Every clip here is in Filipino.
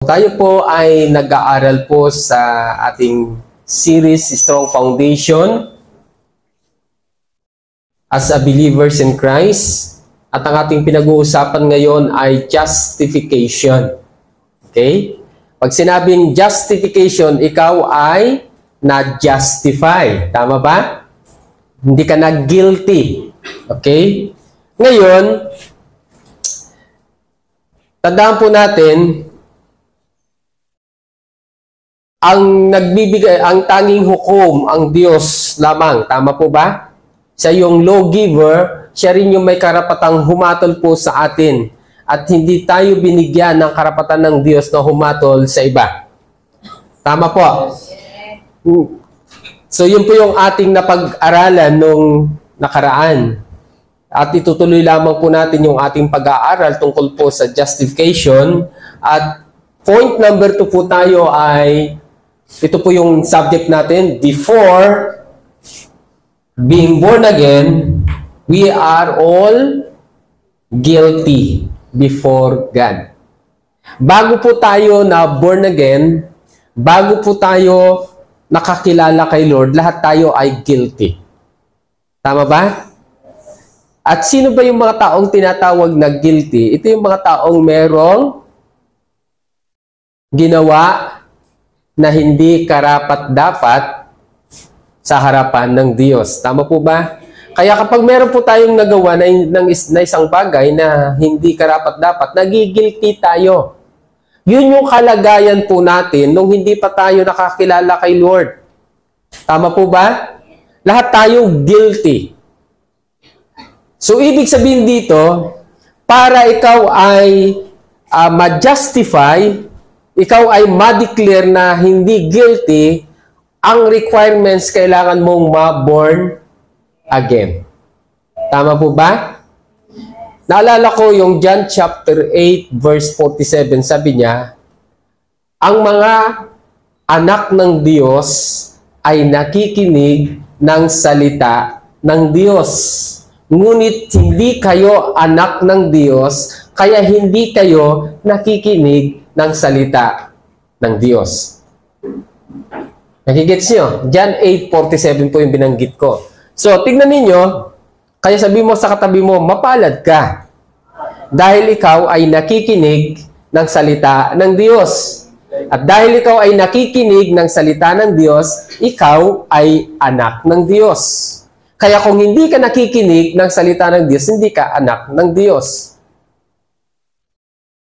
tayo po ay nag-aaral po sa ating series Strong Foundation as a Believers in Christ. At ang ating pinag-uusapan ngayon ay justification. Okay? Pag sinabing justification, ikaw ay na-justify. Tama ba? Hindi ka na-guilty. Okay? Ngayon, tandaan po natin, ang tanging hukom, ang Diyos lamang. Tama po ba? Siya yung lawgiver, siya rin yung may karapatang humatol po sa atin. At hindi tayo binigyan ng karapatan ng Diyos na humatol sa iba. Tama po? So yun po yung ating napag-aralan nung nakaraan. At itutuloy lamang po natin yung ating pag-aaral tungkol po sa justification. At point number 2 po tayo ay, ito po yung subject natin, before being born again, we are all guilty before God. Bago po tayo na born again, bago po tayo nakakilala kay Lord, lahat tayo ay guilty. Tama ba? At sino ba yung mga taong tinatawag na guilty? Ito yung mga taong merong ginawa na hindi karapat-dapat sa harapan ng Diyos. Tama po ba? Kaya kapag meron po tayong nagawa na isang bagay na hindi karapat-dapat, nagigilty tayo. Yun yung kalagayan po natin nung hindi pa tayo nakakilala kay Lord. Tama po ba? Lahat tayo guilty. So, ibig sabihin dito, para ikaw ay ma-justify, ikaw ay ma-declare na hindi guilty, ang requirements kailangan mong ma-born again. Tama po ba? Naalala ko yung John chapter 8 verse 47, sabi niya, ang mga anak ng Diyos ay nakikinig ng salita ng Diyos. Ngunit hindi kayo anak ng Diyos, kaya hindi kayo nakikinig ng salita ng Diyos. Nakigets nyo? John 8:47 po yung binanggit ko. So, tignan ninyo, kaya sabi mo sa katabi mo, mapalad ka. Dahil ikaw ay nakikinig ng salita ng Diyos. At dahil ikaw ay nakikinig ng salita ng Diyos, ikaw ay anak ng Diyos. Kaya kung hindi ka nakikinig ng salita ng Diyos, hindi ka anak ng Diyos.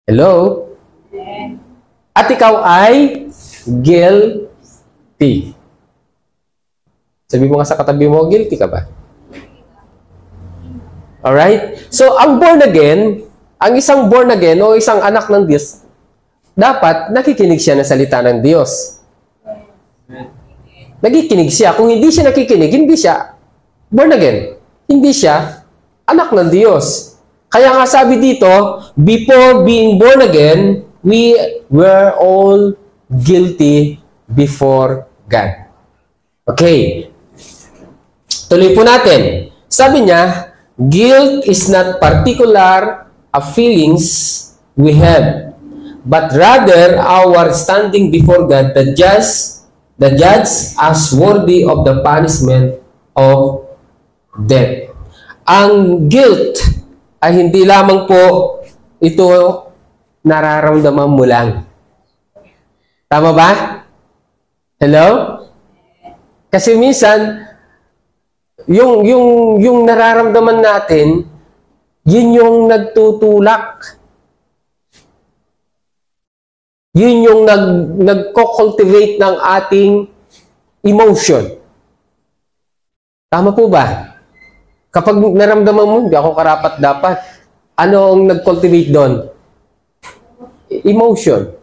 Hello? At ikaw ay guilty. Sabi mo nga sa katabi mo, guilty ka ba? Alright? So, ang born again, ang isang born again o isang anak ng Diyos, dapat nakikinig siya ng salita ng Diyos. Nakikinig siya. Kung hindi siya nakikinig, hindi siya born again. Hindi siya anak ng Diyos. Kaya nga sabi dito, before being born again, we were all guilty before God. Okay. Tuloy po natin. Sabi niya, guilt is not particular of feelings we have, but rather our standing before God, the judge as worthy of the punishment of death. Ang guilt ay hindi lamang po ito nararamdaman mo lang. Tama ba? Hello? Kasi minsan, yung nararamdaman natin, yun yung nagtutulak. Yun yung nagko-cultivate ng ating emotion. Tama po ba? Kapag naramdaman mo, hindi ako karapat-dapat, ano ang nag-cultivate doon? Emotion.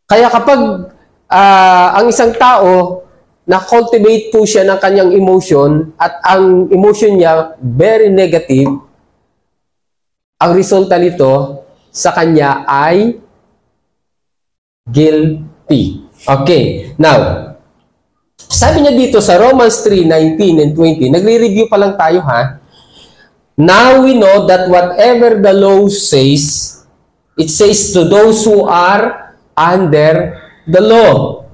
Kaya kapag ang isang tao, na-cultivate po siya ng kanyang emotion at ang emotion niya very negative, ang resulta nito sa kanya ay guilty. Okay. Now, sabi niya dito sa Romans 3:19 and 20, nagre-review pa lang tayo ha. Now we know that whatever the law says, it says to those who are under the law,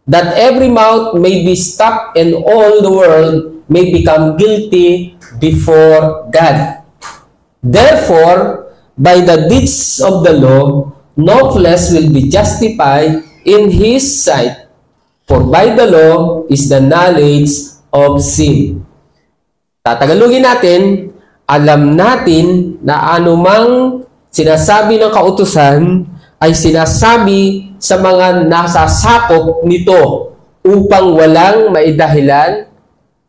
that every mouth may be stopped and all the world may become guilty before God. Therefore, by the deeds of the law, no flesh will be justified in his sight, for by the law is the knowledge of sin. Tatagalugin natin, alam natin na anumang sinasabi ng kautusan ay sinasabi sa mga nasasakop nito upang walang maidahilan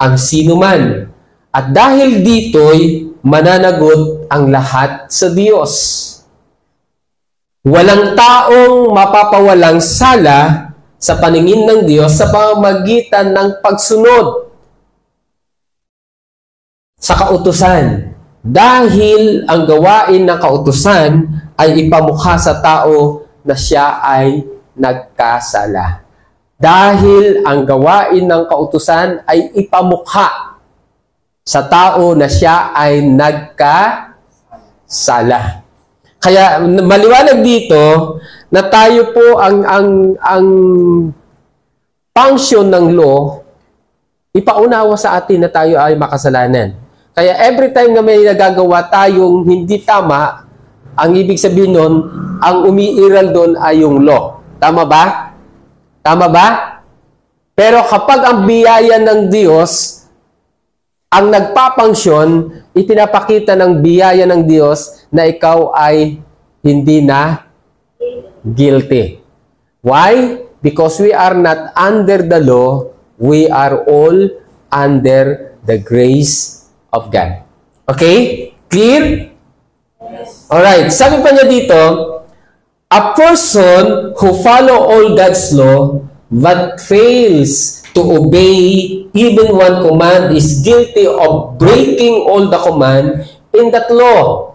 ang sinuman. At dahil dito'y mananagot ang lahat sa Diyos. Walang taong mapapawalang sala sa paningin ng Diyos sa pamamagitan ng pagsunod sa kautusan, dahil ang gawain ng kautusan ay ipamukha sa tao na siya ay nagkasala. Dahil ang gawain ng kautusan ay ipamukha sa tao na siya ay nagkasala. Kaya maliwanag dito na tayo po ang function ng law, ipaunawa sa atin na tayo ay makasalanan. Kaya every time na may nagagawa tayong hindi tama, ang ibig sabihin nun, ang umiiral doon ay yung law. Tama ba? Tama ba? Pero kapag ang biyaya ng Diyos ang nagpapangsyon, ipinapakita ng biyaya ng Diyos na ikaw ay hindi na guilty. Why? Because we are not under the law, we are all under the grace of God. Okay? Clear? Yes. Alright. Sabi pa niya dito, a person who follow all God's law but fails to obey even one command is guilty of breaking all the command in that law.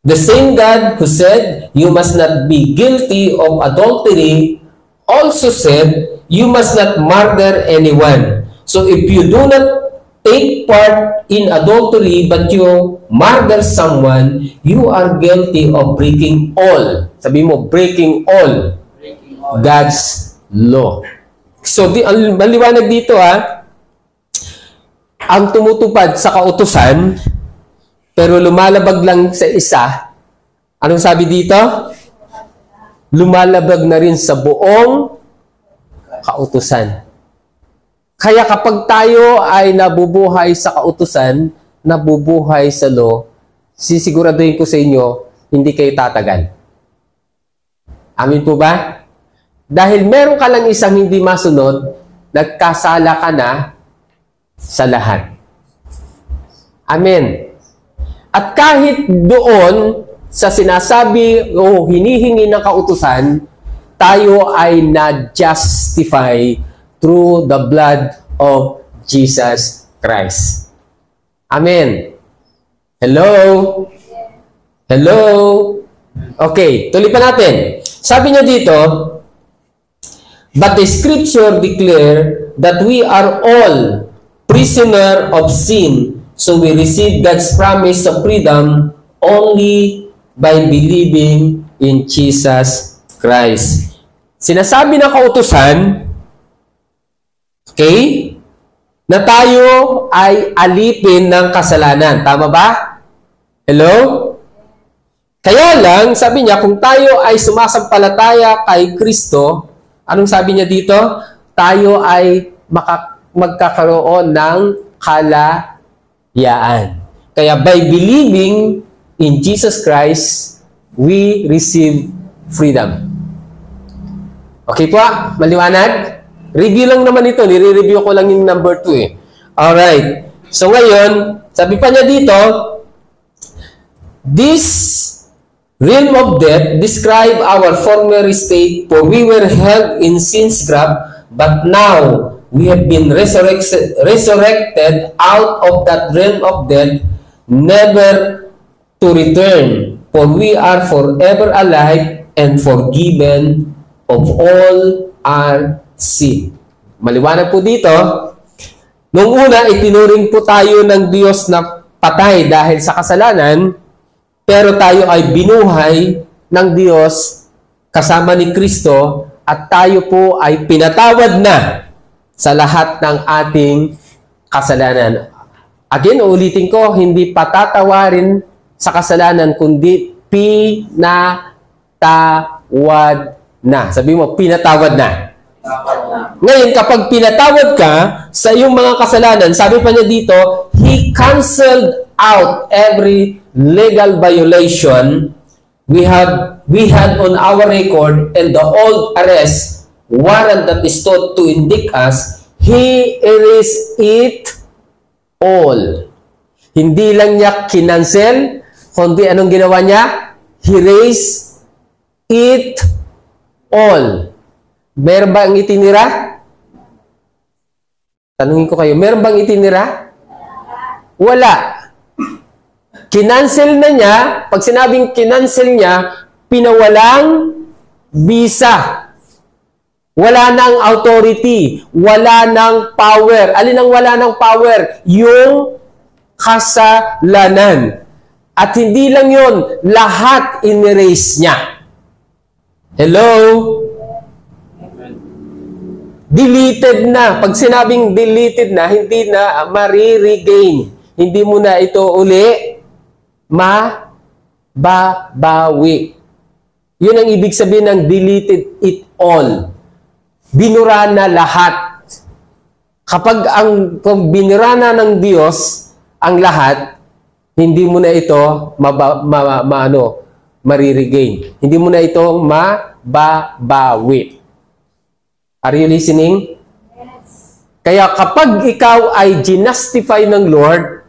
The same God who said, you must not be guilty of adultery, also said, you must not murder anyone. So if you do not take part in adultery but you murder someone, you are guilty of breaking all. Sabi mo, breaking all God's law. So, maliwanag dito ang tumutupad sa kautusan, pero lumalabag lang sa isa. Anong sabi dito? Lumalabag na rin sa buong kautusan. Kaya kapag tayo ay nabubuhay sa kautusan, nabubuhay sa law, sisiguraduhin ko sa inyo, hindi kayo tatagal. Amin po ba? Dahil meron ka lang isang hindi masunod, nagkasala ka na sa lahat. Amen. At kahit doon sa sinasabi o hinihingi ng kautusan, tayo ay na-justify through the blood of Jesus Christ. Amen. Hello? Hello? Okay, tuloy pa natin. Sabi niya dito, but the scripture declare that we are all prisoner of sin, so we receive God's promise of freedom only by believing in Jesus Christ. Sinasabi ng kautusan, okay, na tayo ay alipin ng kasalanan. Tama ba? Hello? Kaya lang, sabi niya, kung tayo ay sumasampalataya kay Kristo, anong sabi niya dito? Tayo ay magkakaroon ng kalayaan. Kaya by believing in Jesus Christ, we receive freedom. Okay po? Maliwanag? Review lang naman ito. Nire-review ko lang yung number 2 eh. Alright. So ngayon, sabi pa niya dito, this realm of death describe our former state, for we were held in sin's grasp, but now we have been resurrected out of that realm of death, never to return, for we are forever alive and forgiven of all our sin. Maliwanag po dito, nung una, itinuring po tayo ng Diyos na patay dahil sa kasalanan, pero tayo ay binuhay ng Diyos kasama ni Kristo at tayo po ay pinatawad na sa lahat ng ating kasalanan. Again, ulitin ko, hindi patatawarin sa kasalanan, kundi pinatawad na. Sabi mo, pinatawad na. Ngayon, kapag pinatawad ka sa iyong mga kasalanan, sabi pa niya dito, He canceled out every legal violation we had on our record and the old arrest warrant that is sought to indict us. He erased it all. Hindi lang niya kinancel, kundi anong ginawa niya? He erased it all. Meron ba ang itinira? Tanungin ko kayo, meron bang itinira? Wala. Kinancel na niya, pag sinabing kinancel niya, pinawalang visa. Wala nang authority, wala nang power. Alin ang wala nang power? Yung kasalanan. At hindi lang yun, lahat in-erase niya. Hello? Deleted na. Pag sinabing deleted na, hindi na ma-regain. Hindi mo na ito uli mababawi. Yun ang ibig sabihin ng deleted it all. Binura na lahat. Kapag binura na ng Diyos ang lahat, hindi mo na ito mariregain. Hindi mo na ito mababawi. Are you listening? Yes. Kaya kapag ikaw ay ginustify ng Lord,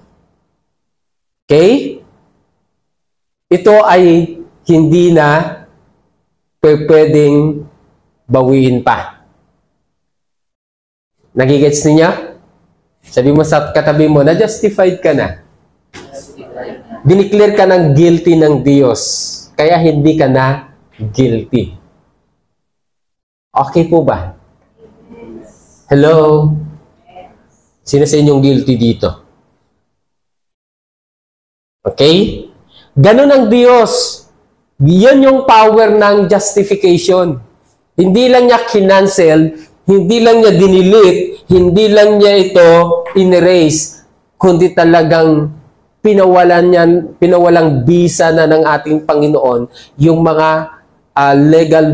okay, ito ay hindi na pwedeng bawiin pa. Nagigets niya? Sabi mo sa katabi mo, na-justified ka na. Dineclare ka ng guilty ng Diyos. Kaya hindi ka na guilty. Okay po ba? Hello? Sino sa inyong guilty dito? Okay? Ganun ang Diyos. Yan yung power ng justification. Hindi lang niya kinancel, hindi lang niya dinilit, hindi lang niya ito in-erase, kundi talagang pinawalang bisa na ng ating Panginoon yung mga legal,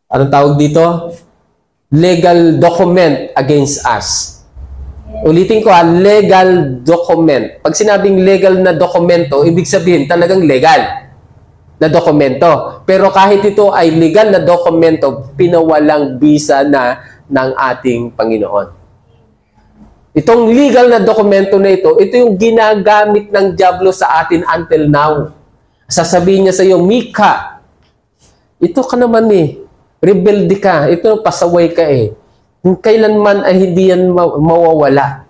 anong tawag dito? Legal document against us. Ulitin ko legal document. Pag sinabing legal na dokumento, ibig sabihin talagang legal na dokumento. Pero kahit ito ay legal na dokumento, pinawalang bisa na ng ating Panginoon. Itong legal na dokumento na ito yung ginagamit ng dyablo sa atin until now. Sasabihin niya sa iyo, Mika, ito ka naman rebelde ka, ito pasaway ka Kailanman ay hindi yan mawawala.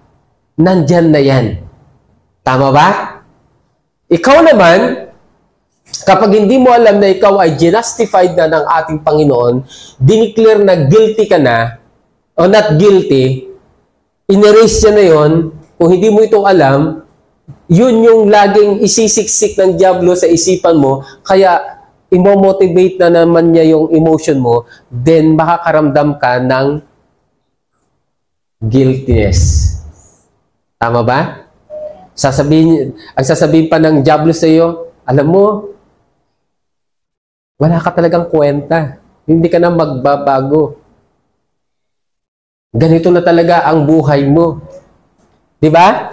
Nandyan na yan. Tama ba? Ikaw naman, kapag hindi mo alam na ikaw ay justified na ng ating Panginoon, dineclare na guilty ka na, o not guilty, in-erase niya na yon. Kung hindi mo ito alam, yun yung laging isisiksik ng dyablo sa isipan mo, kaya imo-motivate na naman niya yung emotion mo, then makakaramdam ka ng guiltiness. Tama ba? Ang sasabihin pa ng dyablo sa iyo, alam mo, wala ka talagang kwenta. Hindi ka na magbabago. Ganito na talaga ang buhay mo. Di ba?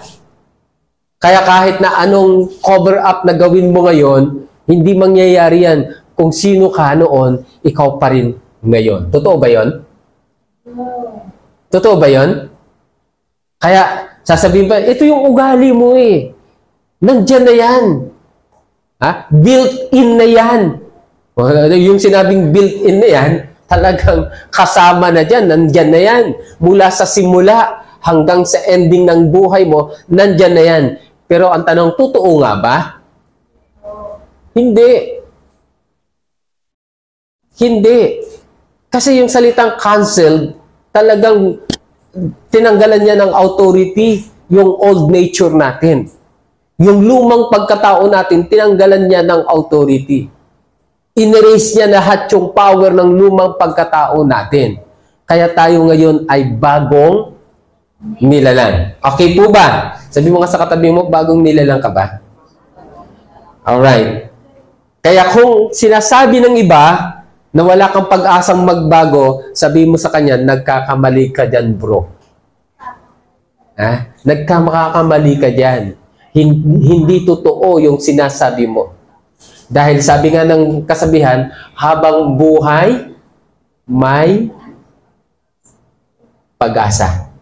Kaya kahit na anong cover up na gawin mo ngayon, hindi mangyayari yan. Kung sino ka noon, ikaw pa rin ngayon. Totoo ba yon? Totoo ba yon? Kaya sasabihin pa, ito yung ugali mo Nandyan na yan. Built-in na yan. Yung sinabing built-in na yan, talagang kasama na dyan, nandyan na yan. Mula sa simula hanggang sa ending ng buhay mo, nandyan na yan. Pero ang tanong, totoo nga ba? Hindi. Hindi. Kasi yung salitang canceled, talagang tinanggalan niya ng authority yung old nature natin. Yung lumang pagkatao natin, tinanggalan niya ng authority. inerase niya lahat yung power ng lumang pagkatao natin. Kaya tayo ngayon ay bagong nilalang. Okay po ba? Sabi mo nga sa katabi mo, bagong nilalang ka ba? Alright. Kaya kung sinasabi ng iba na wala kang pag-asang magbago, sabi mo sa kanya, nagkakamali ka dyan, bro. Nagkakamali ka dyan. Hindi totoo yung sinasabi mo. Dahil sabi nga ng kasabihan, habang buhay, may pag-asa.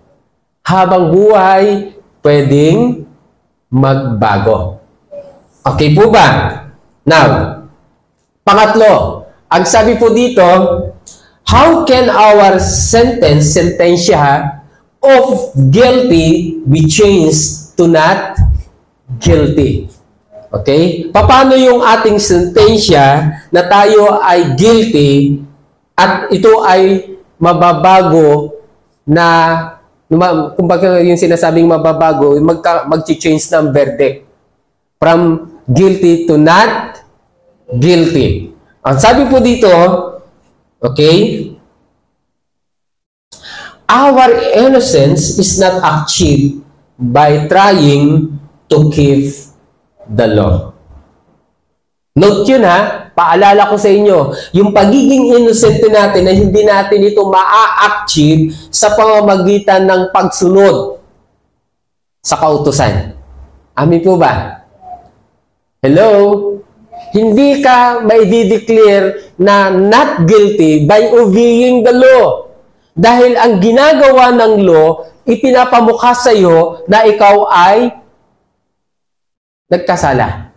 Habang buhay, pwedeng magbago. Okay po ba? Now, pangatlo, ang sabi po dito, how can our sentensya of guilty be changed to not guilty? Okay? Paano yung ating sentensya na tayo ay guilty at ito ay mababago na, kumbaga yung sinasabing mababago, mag-change ng verdict from guilty to not guilty. Ang sabi po dito, okay, our innocence is not achieved by trying to keep the law. Note yun ha, paalala ko sa inyo, yung pagiging innocent natin na hindi natin ito maa-achieve sa pamamagitan ng pagsunod sa kautusan. Amin po ba? Hello? Hindi ka maidi-declare na not guilty by obeying the law. Dahil ang ginagawa ng law, ipinapamukha sa iyo na ikaw ay nagkasala.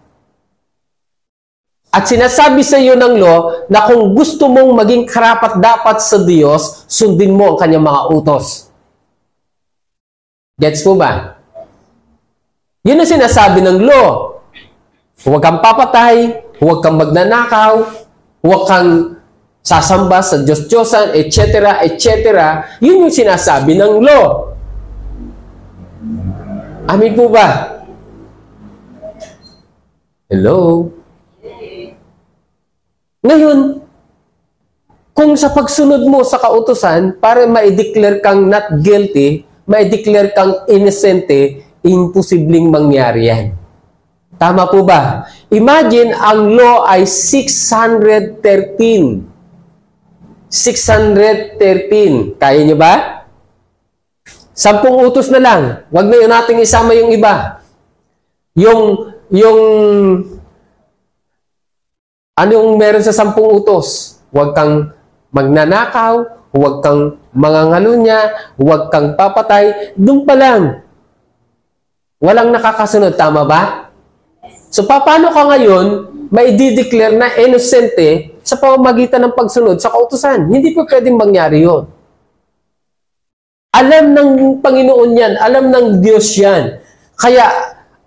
At sinasabi sa iyo ng law na kung gusto mong maging karapat-dapat sa Diyos, sundin mo ang kanyang mga utos. Gets po ba? Yun ang sinasabi ng law. Huwag kang papatay, huwag kang magnanakaw, huwag kang sasamba sa Diyos-Diyosan, etc., etc. Yun yung sinasabi ng law. Amin po ba? Hello? Ngayon, kung sa pagsunod mo sa kautusan, para ma-declare kang not guilty, ma-declare kang innocent, imposibleng mangyari yan. Tama po ba? Imagine, ang law ay 613. 613. Kaya nyo ba? 10 utos na lang. Huwag na yun nating isama yung iba. Ano yung meron sa 10 utos? Huwag kang magnanakaw, huwag kang mangangalunya, huwag kang papatay. Doon pa lang. Walang nakakasunod. Tama ba? So, paano ka ngayon ma-i-declare na innocent sa pamamagitan ng pagsunod sa kautusan? Hindi po pwedeng mangyari yun. Alam ng Panginoon yan. Alam ng Diyos yan. Kaya,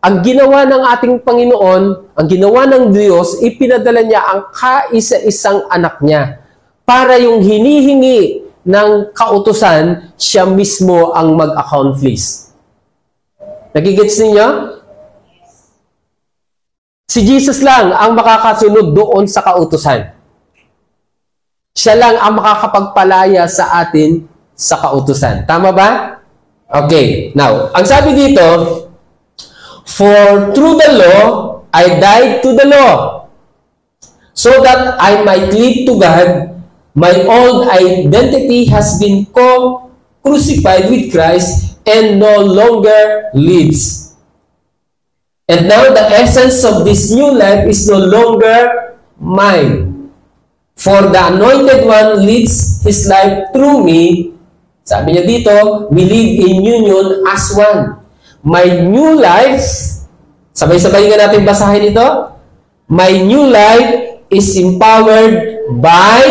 ang ginawa ng ating Panginoon, ang ginawa ng Diyos, ipinadala niya ang kaisa-isang anak niya para yung hinihingi ng kautusan, siya mismo ang mag-accomplish. Nagigets ninyo? Si Jesus lang ang makakasunod doon sa kautusan. Siya lang ang makakapagpalaya sa atin sa kautusan. Tama ba? Okay. Now, ang sabi dito, for through the law, I died to the law, so that I might live to God. My old identity has been crucified with Christ and no longer lives. And now the essence of this new life is no longer mine. For the Anointed One leads His life through me. Sabi niya dito, we live in union as one. My new life, sabay-sabay nga natin basahin ito. My new life is empowered by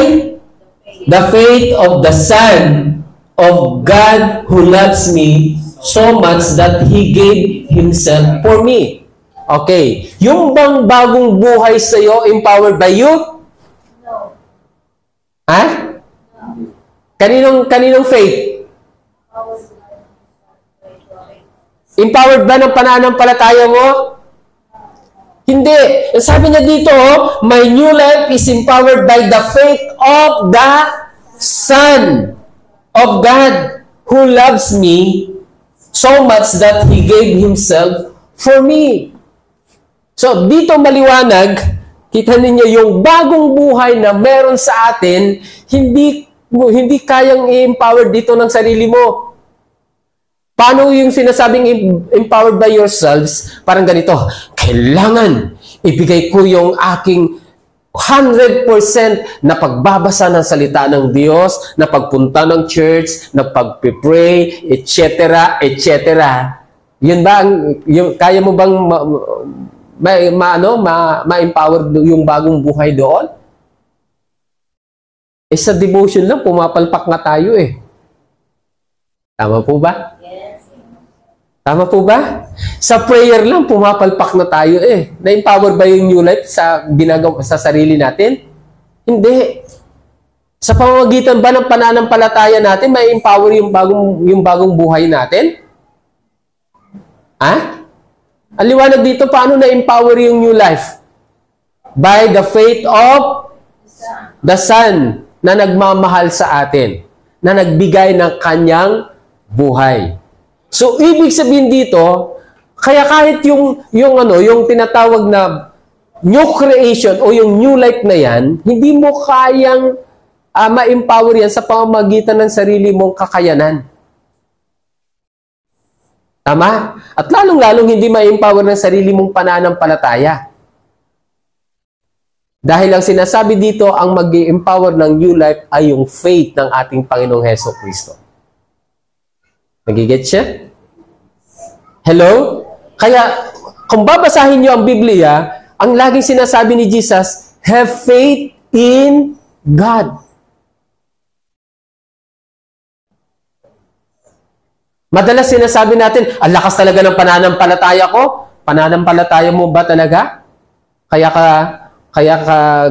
the faith of the Son of God who loves me so much that He gave Himself for me. Okay. Yung bang bagong buhay sa iyo empowered by you? No. Ha? Kaninong faith? Empowered ba ng pananampalataya mo? Hindi. Sabi niya dito, my new life is empowered by the faith of the Son of God who loves me so much that He gave Himself for me. So, dito maliwanag, kita ninyo yung bagong buhay na meron sa atin, hindi kayang i-empower dito ng sarili mo. Paano yung sinasabing empowered by yourselves? Parang ganito, kailangan ibigay ko yung aking 100% na pagbabasa ng salita ng Diyos, na pagpunta ng church, na pagpipray, etc., etc. Yun ba, kaya mo bang ma-empower yung bagong buhay doon? Sa devotion lang, pumapalpak nga tayo eh. Tama po ba? Tama po ba? Sa prayer lang, pumapalpak na tayo eh. Na-empower ba yung new life sa sarili natin? Hindi. Sa pamamagitan ba ng pananampalataya natin, may empower yung bagong buhay natin? Ha? Ang liwanag dito, paano na-empower yung new life? By the faith of the Son na nagmamahal sa atin, na nagbigay ng kanyang buhay. So, ibig sabihin dito, kaya kahit yung tinatawag na new creation o yung new life na yan, hindi mo kayang ma-empower yan sa pamamagitan ng sarili mong kakayanan. Tama? At lalong-lalong hindi ma-empower ng sarili mong pananampalataya. Dahil ang sinasabi dito, ang mag-empower ng new life ay yung faith ng ating Panginoong Hesukristo. Nagigit siya? Hello? Kaya, kung babasahin niyo ang Biblia, ang laging sinasabi ni Jesus, have faith in God. Madalas sinasabi natin, ang lakas talaga ng pananampalataya ko. Pananampalataya mo ba talaga? Kaya ka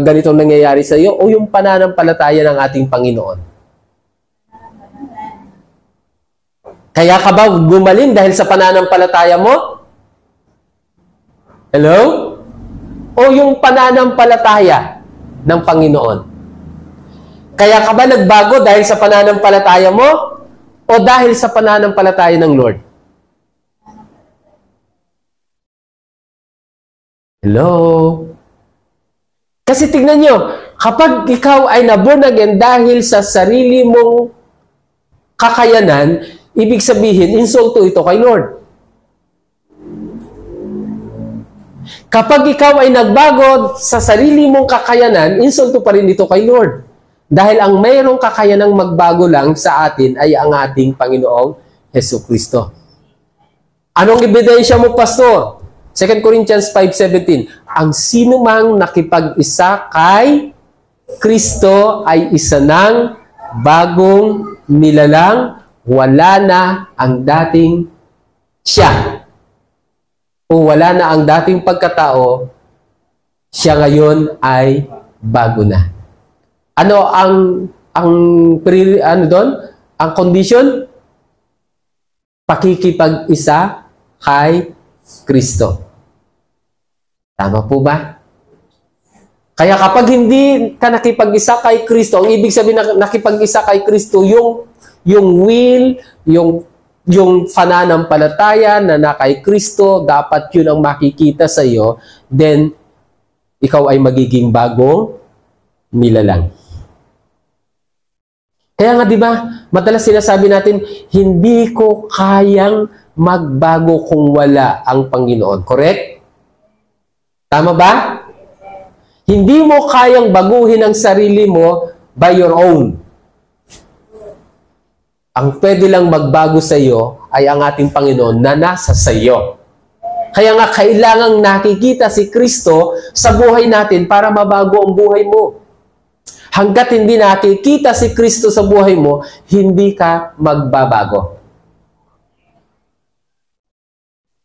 ganitong nangyayari sa iyo? O yung pananampalataya ng ating Panginoon? Kaya ka ba gumaling dahil sa pananampalataya mo? Hello? O yung pananampalataya ng Panginoon? Kaya ka ba nagbago dahil sa pananampalataya mo? O dahil sa pananampalataya ng Lord? Hello? Kasi tignan nyo, kapag ikaw ay na-born again dahil sa sarili mong kakayanan, ibig sabihin, insulto ito kay Lord. Kapag ikaw ay nagbago sa sarili mong kakayanan, insulto pa rin ito kay Lord. Dahil ang mayroong kakayanang magbago lang sa atin ay ang ating Panginoong Hesukristo. Anong ebidensya mo, Pastor? 2 Corinthians 5:17. Ang sino mang nakipag-isa kay Kristo ay isa ng bagong nilalang, wala na ang dating siya. O wala na ang dating pagkatao, siya ngayon ay bago na. Ano ang condition? Pakikipag-isa kay Kristo. Tama po ba? Kaya kapag hindi ka nakipag-isa kay Kristo, ang ibig sabihin na nakipag-isa kay Kristo, yung will, yung pananampalataya na kay Kristo, dapat yun ang makikita sa iyo, then ikaw ay magiging bagong nilalang. Kaya nga, di ba, madalas sinasabi natin, hindi ko kayang magbago kung wala ang Panginoon. Correct? Tama ba? Hindi mo kayang baguhin ang sarili mo by your own. Ang pwede lang magbago sa iyo ay ang ating Panginoon na nasa sa iyo. Kaya nga, kailangang nakikita si Kristo sa buhay natin para mabago ang buhay mo. Hanggat hindi nakikita si Kristo sa buhay mo, hindi ka magbabago.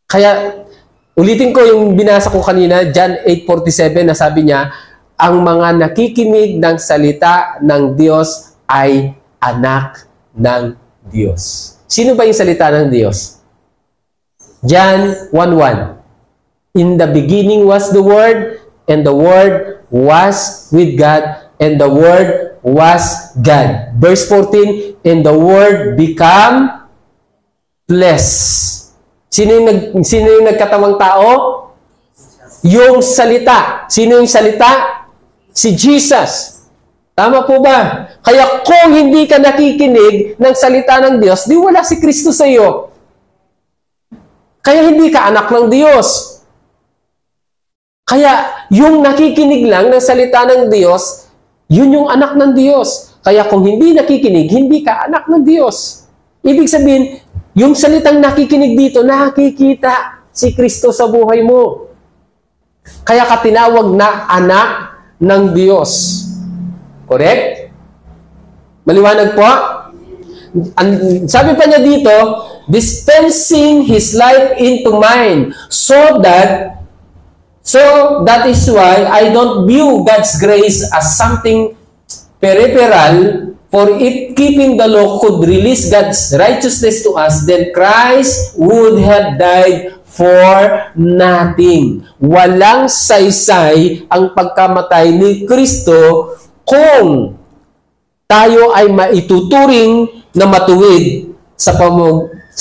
Kaya, ulitin ko yung binasa ko kanina, John 8:47, na sabi niya, ang mga nakikinig ng salita ng Diyos ay anak ng Diyos. Sino ba yung salita ng Diyos? John 1:1. In the beginning was the Word, and the Word was with God, and the Word was God. Verse 14, and the Word become flesh. Sino yung nagkatawang tao? Yung salita. Sino yung salita? Si Jesus. Tama po ba? Kaya kung hindi ka nakikinig ng salita ng Diyos, di wala si Kristo sa iyo. Kaya hindi ka anak ng Diyos. Kaya yung nakikinig lang ng salita ng Diyos, yun yung anak ng Diyos. Kaya kung hindi nakikinig, hindi ka anak ng Diyos. Ibig sabihin, yung salitang nakikinig dito, nakikita si Kristo sa buhay mo. Kaya ka tinawag na anak ng Diyos. Correct? Maliwanag po? Sabi pa niya dito, dispensing His life into mine, so that is why I don't view God's grace as something peripheral, for if keeping the law could release God's righteousness to us, then Christ would have died for nothing. Walang saysay ang pagkamatay ni Kristo kung tayo ay maituturing na matuwid sa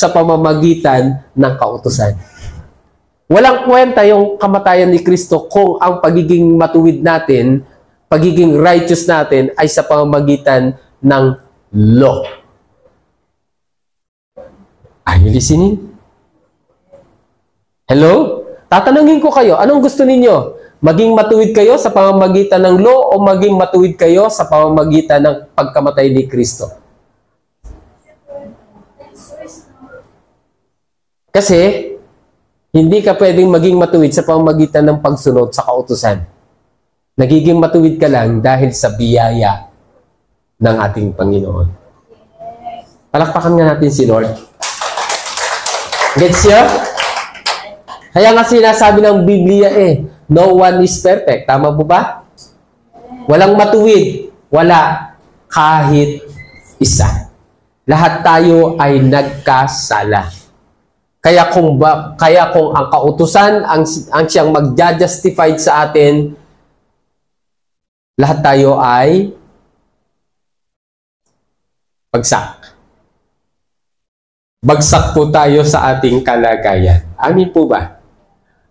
pamamagitan ng kautusan. Walang kwenta yung kamatayan ni Kristo kung ang pagiging matuwid natin, pagiging righteous natin ay sa pamamagitan ng law. Are you listening? Hello? Tatanungin ko kayo, anong gusto ninyo? Maging matuwid kayo sa pamamagitan ng law o maging matuwid kayo sa pamamagitan ng pagkamatay ni Kristo? Kasi, hindi ka pwedeng maging matuwid sa pamamagitan ng pagsunod sa kautusan. Nagiging matuwid ka lang dahil sa biyaya ng ating Panginoon. Palakpakan nga natin si Lord. Gets you? Kaya nga sinasabi ng Biblia no one is perfect. Tama po ba? Walang matuwid. Wala kahit isa. Lahat tayo ay nagkasala. Kaya kung ang kautusan ang siyang magja-justified sa atin, lahat tayo ay bagsak. Bagsak po tayo sa ating kalagayan. Amin po ba?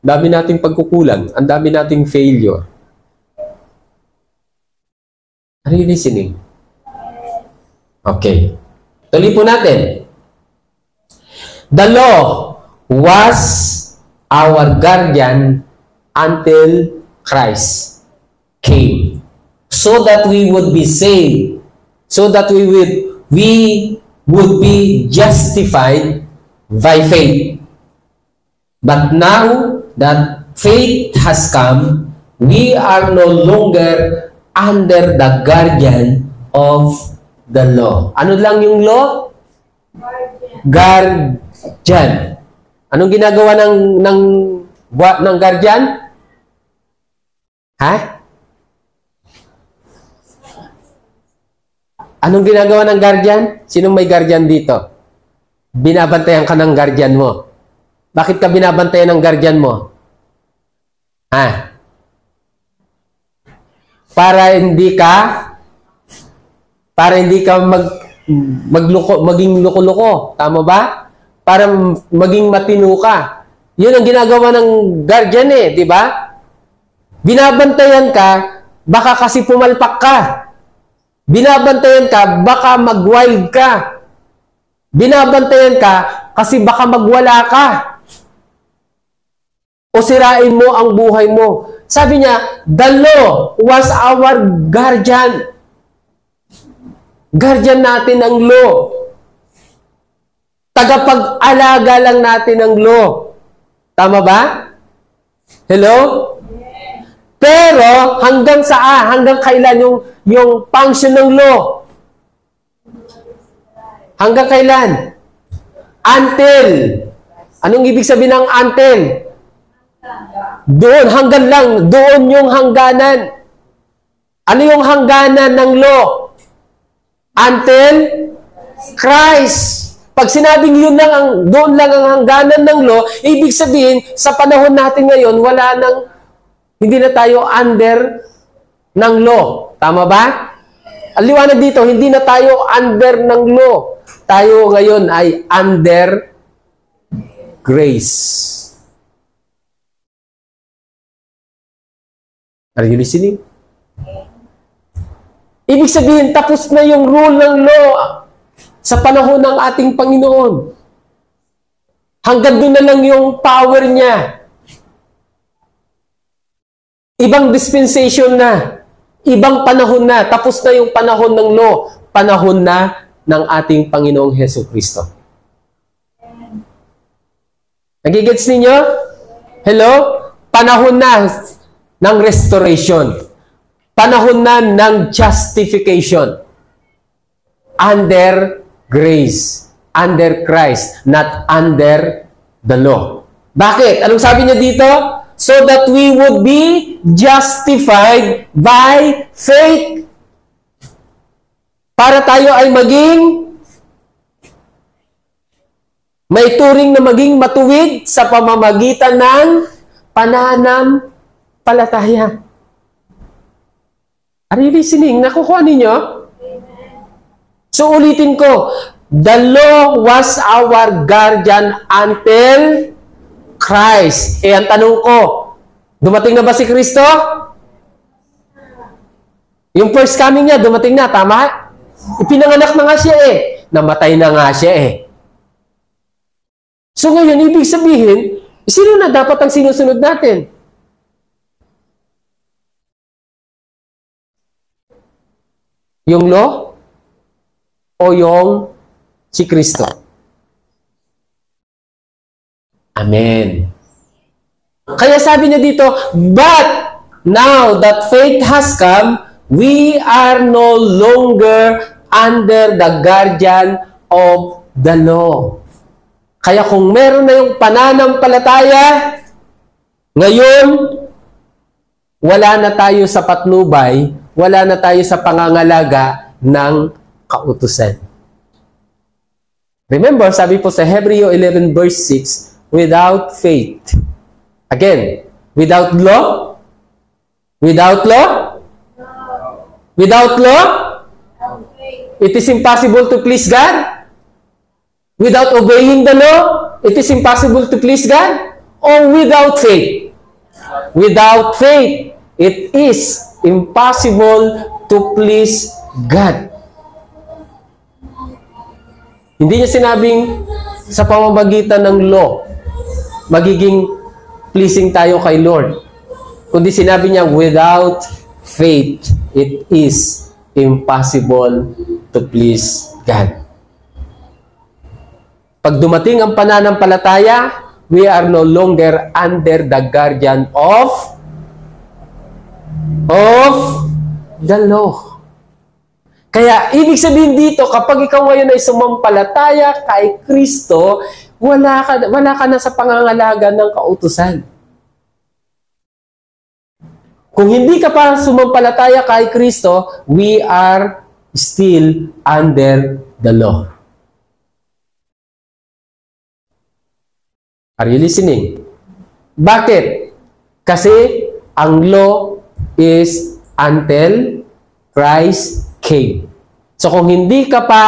Dami nating pagkukulang, ang dami nating failure. Are you listening? Okay. Tuloy po natin. The law was our guardian until Christ came, so that we would be saved, so that we would be justified by faith. But now that faith has come, we are no longer under the guardian of the law. Ano lang yung law? Guardian. Anong ginagawa ng guardian? Ha? Anong ginagawa ng guardian? Sinong may guardian dito? Binabantayan ka ng guardian mo. Bakit ka binabantayan ng guardian mo? Ha? Para hindi ka maging loko-loko. Tama ba? Para maging matino ka. Yun ang ginagawa ng guardian di ba? Binabantayan ka, baka kasi pumalpak ka. Binabantayan ka, baka mag-wild ka. Binabantayan ka, kasi baka magwala ka. O sirain mo ang buhay mo. Sabi niya, the law was our guardian. Guardian natin ang law. Tagapag-alaga lang natin ang law. Tama ba? Hello? Pero hanggang kailan yung function ng law? Hanggang kailan? Until. Anong ibig sabihin ng until? Doon, hanggang lang. Doon yung hangganan. Ano yung hangganan ng law? Until Christ Pag sinabing yun lang doon lang ang hangganan ng law, ibig sabihin, sa panahon natin ngayon, hindi na tayo under ng law. Tama ba? Ang liwanag dito, hindi na tayo under ng law. Tayo ngayon ay under grace. Are you listening? Ibig sabihin, tapos na yung rule ng law sa panahon ng ating Panginoon. Hanggang doon na lang yung power niya. Ibang dispensation na. Ibang panahon na. Tapos na yung panahon ng law. Panahon na ng ating Panginoong Hesus Kristo. Nagigets ninyo? Hello? Panahon na ng restoration. Panahon na ng justification. Under grace. Under Christ. Not under the law. Bakit? Anong sabi niya dito? So that we would be justified by faith. Para tayo ay may turing na maging matuwid sa pamamagitan ng pananampalataya. Are you listening? Nakukuha ninyo? So ulitin ko, the law was our guardian until Christ. Ang tanong ko, dumating na ba si Kristo? Yung first coming niya, dumating na, tama? Ipinanganak na nga siya Namatay na nga siya So ngayon, ibig sabihin, sino na dapat ang sinusunod natin? Yung law? O yung si Kristo? Amen. Kaya sabi niya dito, but now that faith has come, we are no longer under the guardian of the law. Kaya kung meron na yung pananampalataya, ngayon, wala na tayo sa patnubay, wala na tayo sa pangangalaga ng kautusan. Remember, sabi po sa Hebreo 11 verse 6, without faith. Again, without law? Without law? Without law? It is impossible to please God? Without obeying the law, it is impossible to please God? Or without faith? Without faith, it is impossible to please God. Hindi niya sinabing sa pamamagitan ng law, magiging pleasing tayo kay Lord. Kundi sinabi niya, without faith, it is impossible to please God. Pag dumating ang pananampalataya, we are no longer under the guardian of the law. Kaya, ibig sabihin dito, kapag ikaw ngayon ay sumampalataya kay Kristo, wala ka na sa pangangalaga ng kautusan. Kung hindi ka pa sumampalataya kay Kristo, we are still under the law. Are you listening? Bakit? Kasi ang law is until Christ came. So kung hindi ka pa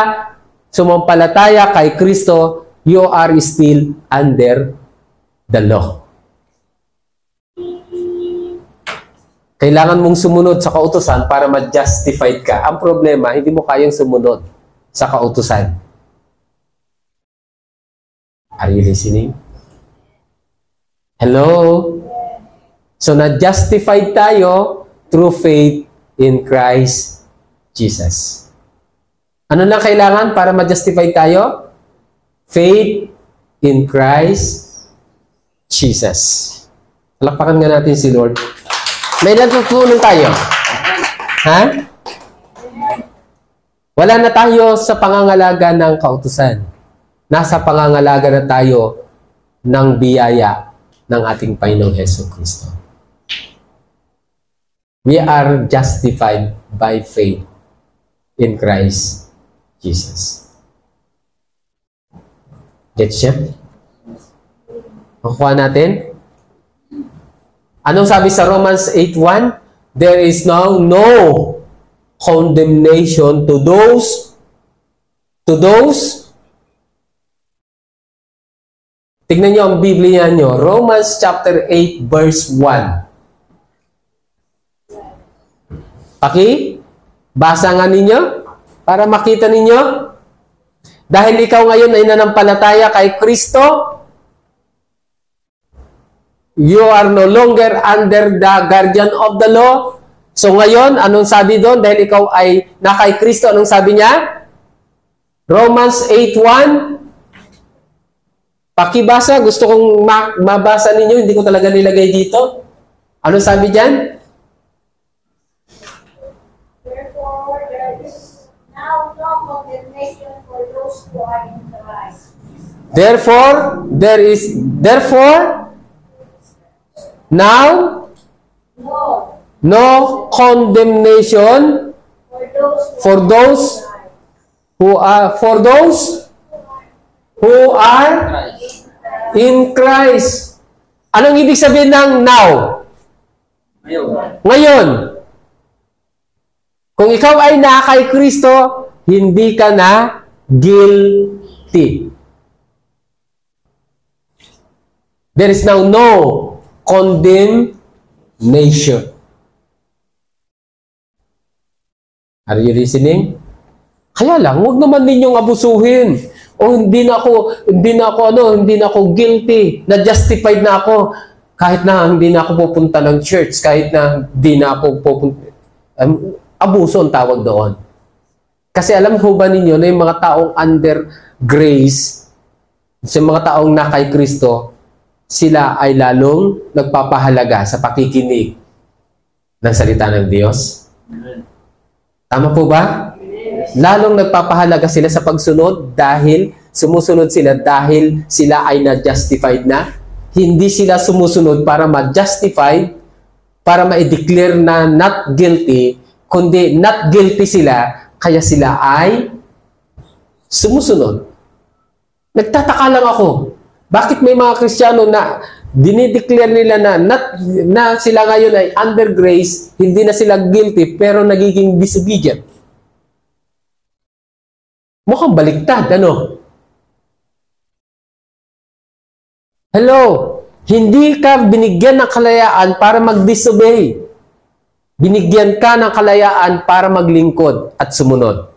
sumampalataya kay Kristo, you are still under the law. Kailangan mong sumunod sa kautusan para ma-justified ka. Ang problema, hindi mo kayang sumunod sa kautusan. Are you listening? Hello? So, na-justified tayo through faith in Christ Jesus. Ano lang kailangan para ma-justify tayo? Faith in Christ Jesus. Palakpakan nga natin si Lord. May natutunan tayo. Ha? Wala na tayo sa pangangalaga ng kautusan. Nasa pangangalaga na tayo ng biyaya ng ating Panginoong Hesus Kristo. We are justified by faith in Christ Jesus. Gets siya? Makuha natin? Anong sabi sa Romans 8:1? There is now no condemnation to those tignan nyo ang Biblia nyo. Romans chapter 8 verse 1. Basa nga ninyo para makita ninyo. Dahil ikaw ngayon ay nanampalataya kay Kristo, you are no longer under the guardian of the law. So ngayon, anong sabi doon? Dahil ikaw ay na kay Kristo, anong sabi niya? Romans 8:1. Pakibasa, gusto kong mabasa ninyo, hindi ko talaga nilagay dito. Anong sabi diyan? Therefore, there is now no condemnation for those who are in Christ. Therefore now no condemnation for those who are in Christ. Anong ibig sabihin ng now? Ngayon. Kung ikaw ay na kay Kristo, hindi ka na guilty. There is now no condemnation. Are you listening? Kaya lang, huwag naman ninyong abusuhin. O hindi na ako guilty. Na-justified na ako. Kahit na hindi na ako pupunta ng church, kahit na hindi na ako pupunta. Abuso ang tawag doon. Kasi alam ho ba ninyo na yung mga taong under grace, sa mga taong na kay Kristo, sila ay lalong nagpapahalaga sa pakikinig ng salita ng Diyos? Tama po ba? Lalong nagpapahalaga sila sa pagsunod dahil sumusunod sila dahil sila ay na-justified na. Hindi sila sumusunod para ma-justify, para ma-declare na not guilty, kundi not guilty sila, kaya sila ay sumusunod. Nagtataka lang ako, bakit may mga Kristiyano na dinideclare nila na sila ngayon ay under grace, hindi na sila guilty, pero nagiging disobedient? Mukhang baliktad, ano? Hello? Hindi ka binigyan ng kalayaan para mag-disobey. Binigyan ka ng kalayaan para maglingkod at sumunod.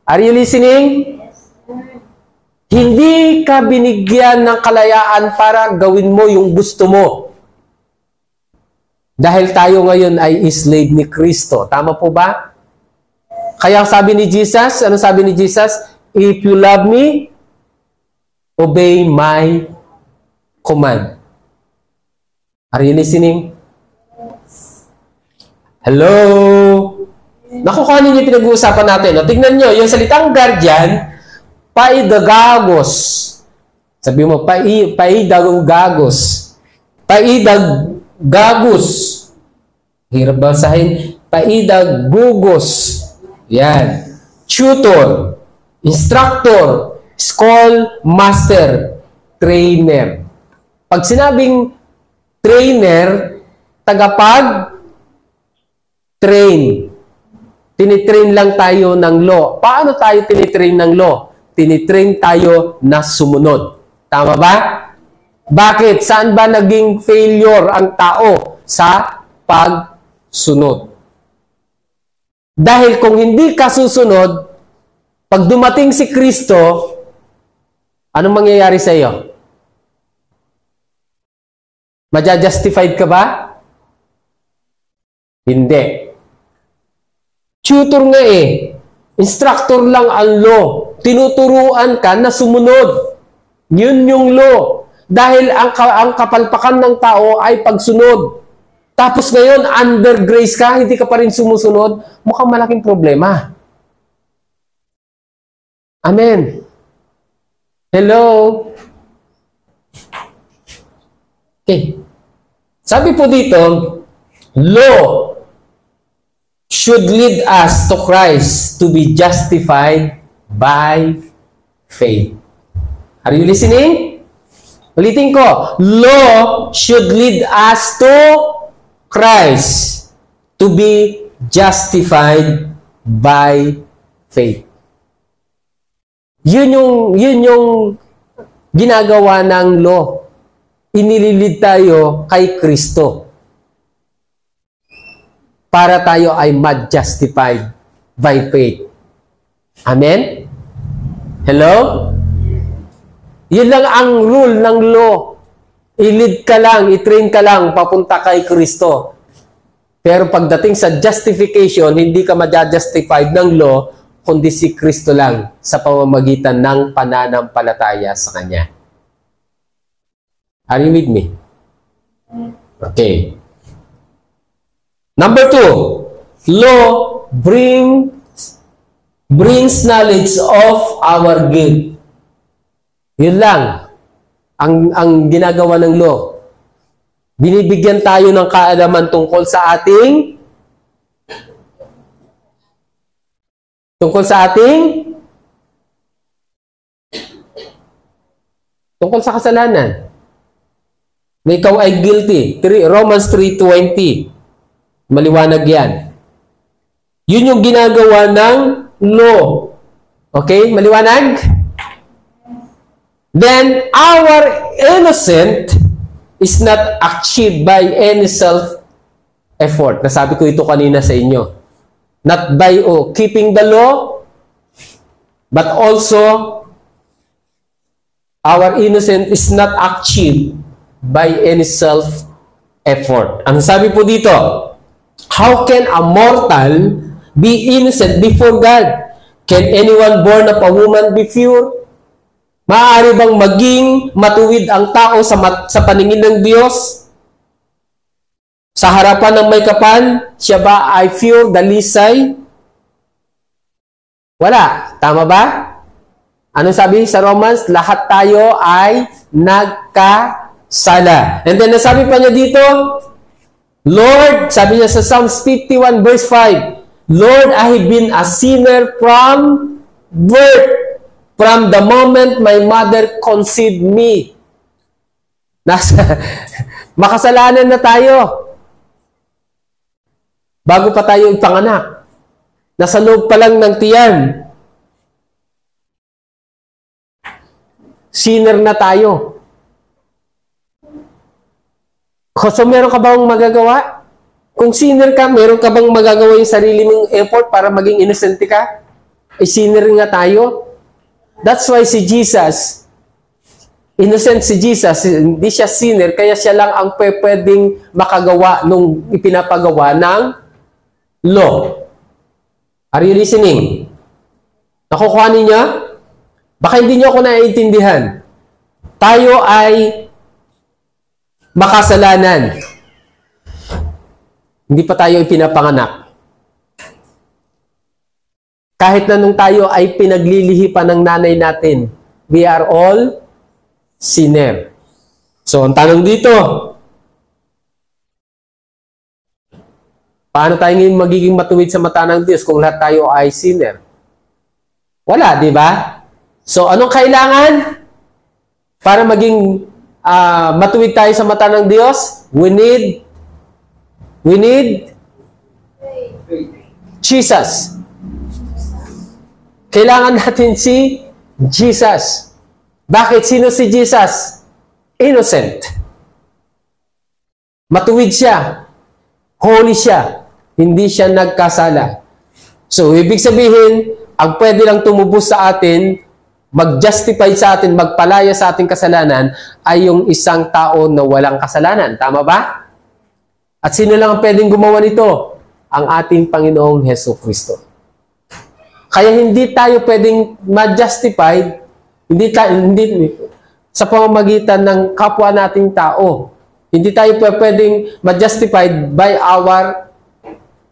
Are you listening? Hindi ka binigyan ng kalayaan para gawin mo yung gusto mo. Dahil tayo ngayon ay slave ni Kristo. Tama po ba? Kaya sabi ni Jesus, ano sabi ni Jesus? If you love me, obey my command. Are you listening? Hello? Nakukuha niyo yung pinag-uusapan natin. No? Tignan nyo, yung salitang guardian, paidagagos. Sabi mo, paidagagos. Paidagagos. Hirap basahin. Paidagugos. Yan. Tutor. Instructor. School master. Trainer. Pag sinabing trainer, tagapag-train. Tinitrain lang tayo ng law. Paano tayo tinitrain ng law? Tinitrain tayo na sumunod. Tama ba? Bakit? Saan ba naging failure ang tao? Sa pagsunod. Dahil kung hindi ka susunod, pag dumating si Kristo, anong mangyayari sa iyo? Maja-justified ka ba? Hindi. Tutor nga eh. Instructor lang ang law. Tinuturuan ka na sumunod. Yun yung law. Dahil ang kapalpakan ng tao ay pagsunod. Tapos ngayon, under grace ka, hindi ka pa rin sumusunod, mukhang malaking problema. Amen. Hello? Okay. Sabi po dito, law should lead us to Christ to be justified by faith. Are you listening? Ulitin ko. Law should lead us to Christ to be justified by faith. Yun yung ginagawa ng law. Inililid tayo kay Kristo para tayo ay ma-justified by faith. Amen? Hello? Yun lang ang rule ng law. I-lead ka lang, i-train ka lang, papunta kay Kristo. Pero pagdating sa justification, hindi ka ma-justified ng law, kundi si Kristo lang sa pamamagitan ng pananampalataya sa Kanya. Are you with me? Okay. Number 2, law brings knowledge of our guilt. Yun lang ang ginagawa ng law. Binibigyan tayo ng kaalaman tungkol sa kasalanan. Na ikaw ay guilty. Romans 3:20. Maliwanag yan. Yun yung ginagawa ng law. Okay? Maliwanag? Then, our innocent is not achieved by any self-effort. Nasabi ko ito kanina sa inyo. Not by keeping the law, but also, our innocent is not achieved by any self-effort. Ang sabi po dito, how can a mortal be innocent before God? Can anyone born of a woman be pure? Maaari bang maging matuwid ang tao sa paningin ng Diyos? Sa harapan ng may kapal, siya ba ay pure, dalisay? Wala. Tama ba? Ano sabi sa Romans? Lahat tayo ay nagkasala. And then, nasabi pa niya dito, Lord, sabi niya sa Psalms 51 verse 5, Lord, I have been a sinner from birth. From the moment my mother conceived me. Makasalanan na tayo. Bago pa tayo ipanganak. Nasa loob pa lang ng tiyan. Sinner na tayo. So, meron ka bang magagawa? Kung sinner ka, meron ka bang magagawa yung sarili mong effort para maging innocent ka? Sinner nga tayo. That's why si Jesus, innocent si Jesus, hindi siya sinner, kaya siya lang ang pwedeng makagawa nung ipinapagawa ng law. Are you listening? Nakukuha ninyo? Baka hindi nyo ako naiintindihan. Tayo ay makasalanan. Hindi pa tayo ipinapanganak. Kahit na nung tayo ay pinaglilihipan ng nanay natin, we are all sinner. So, ang tanong dito, paano tayo ngayon magiging matuwid sa mata ng Diyos kung lahat tayo ay sinner? Wala, di ba? So, anong kailangan para maging matuwid tayo sa mata ng Diyos? We need Jesus. Kailangan natin si Jesus. Bakit? Sino si Jesus? Innocent. Matuwid siya. Holy siya. Hindi siya nagkasala. So, ibig sabihin, ang pwede lang tumubos sa atin, mag-justify sa atin, magpalaya sa ating kasalanan, ay yung isang tao na walang kasalanan. Tama ba? At sino lang ang pwedeng gumawa nito? Ang ating Panginoong Jesucristo. Kaya hindi tayo pwedeng ma-justified, hindi sa pamamagitan ng kapwa nating tao. Hindi tayo pwedeng ma-justified by our